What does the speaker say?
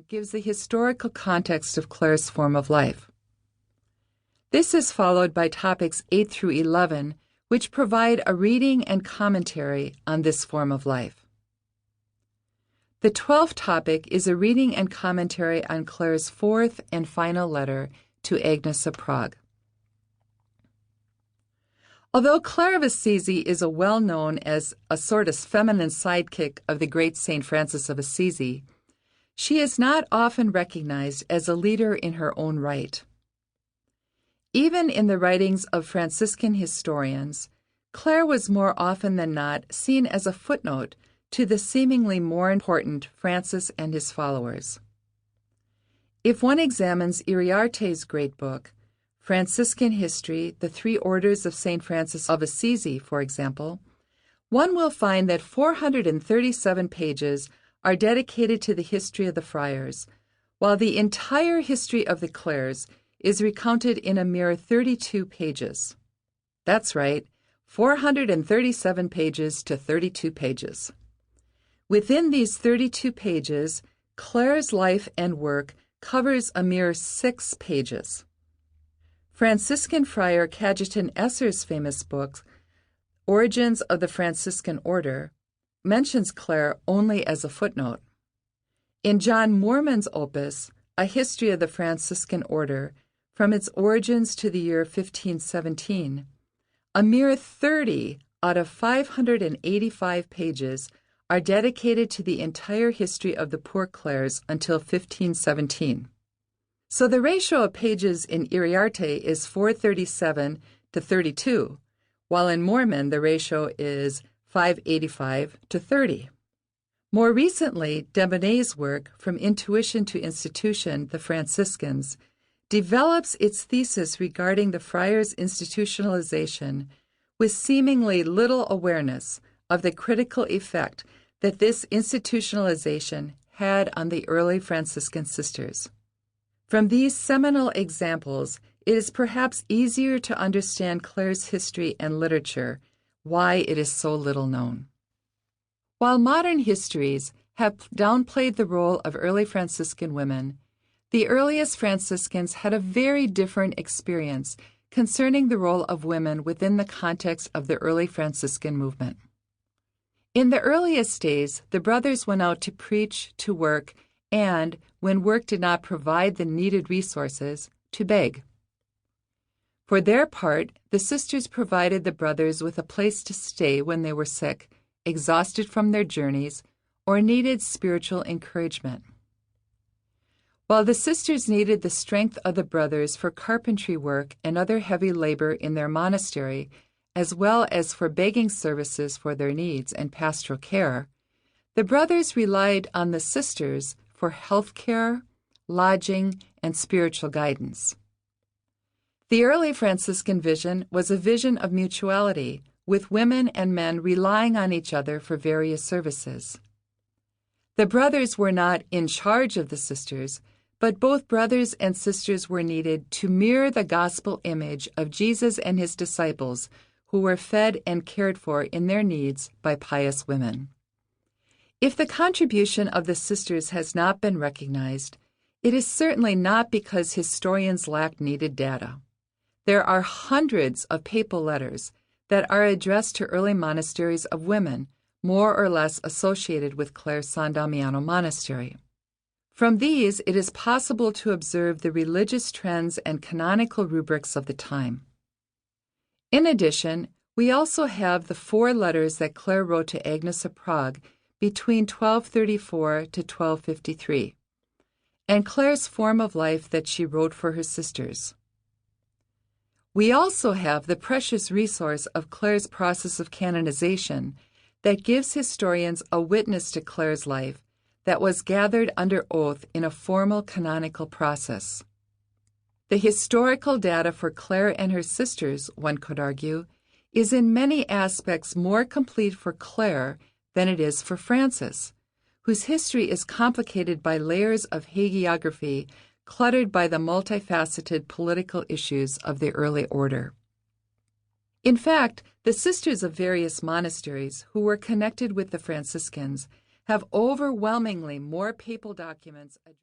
section gives the historical context of Clare's form of life. This is followed by topics 8 through 11, which provide a reading and commentary on this form of life. The 12th topic is a reading and commentary on Clare's fourth and final letter to Agnes of Prague. Although Clare of Assisi is well known as a sort of feminine sidekick of the great St. Francis of Assisi, she is not often recognized as a leader in her own right. Even in the writings of Franciscan historians, Clare was more often than not seen as a footnote to the seemingly more important Francis and his followers. If one examines Iriarte's great book, Franciscan History, the Three Orders of St. Francis of Assisi, for example, one will find that 437 pages are dedicated to the history of the friars, while the entire history of the Clares is recounted in a mere 32 pages. That's right, 437 pages to 32 pages. Within these 32 pages, Clare's life and work covers a mere 6 pages. Franciscan friar Cajetan Esser's famous book, Origins of the Franciscan Order, mentions Clare only as a footnote. In John Moorman's opus, A History of the Franciscan Order, from its origins to the year 1517, a mere 30 out of 585 pages are dedicated to the entire history of the poor Clares until 1517. So the ratio of pages in Iriarte is 437 to 32, while in Moorman the ratio is 585 to 30. More recently, Debonnet's work, From Intuition to Institution, The Franciscans, develops its thesis regarding the friars' institutionalization with seemingly little awareness of the critical effect that this institutionalization had on the early Franciscan sisters. From these seminal examples, it is perhaps easier to understand Clare's history and literature, why it is so little known. While modern histories have downplayed the role of early Franciscan women, the earliest Franciscans had a very different experience concerning the role of women within the context of the early Franciscan movement. In the earliest days, the brothers went out to preach, to work, and, when work did not provide the needed resources, to beg. For their part, the sisters provided the brothers with a place to stay when they were sick, exhausted from their journeys, or needed spiritual encouragement. While the sisters needed the strength of the brothers for carpentry work and other heavy labor in their monastery, as well as for begging services for their needs and pastoral care, the brothers relied on the sisters for health care, lodging, and spiritual guidance. The early Franciscan vision was a vision of mutuality, with women and men relying on each other for various services. The brothers were not in charge of the sisters, but both brothers and sisters were needed to mirror the gospel image of Jesus and his disciples, who were fed and cared for in their needs by pious women. If the contribution of the sisters has not been recognized, it is certainly not because historians lack needed data. There are hundreds of papal letters that are addressed to early monasteries of women, more or less associated with Clare San Damiano Monastery. From these, it is possible to observe the religious trends and canonical rubrics of the time. In addition, we also have the 4 letters that Clare wrote to Agnes of Prague between 1234 to 1253, and Clare's form of life that she wrote for her sisters. We also have the precious resource of Clare's process of canonization that gives historians a witness to Clare's life that was gathered under oath in a formal canonical process. The historical data for Clare and her sisters, one could argue, is in many aspects more complete for Clare than it is for Francis, whose history is complicated by layers of hagiography cluttered by the multifaceted political issues of the early order. In fact, the sisters of various monasteries who were connected with the Franciscans have overwhelmingly more papal documents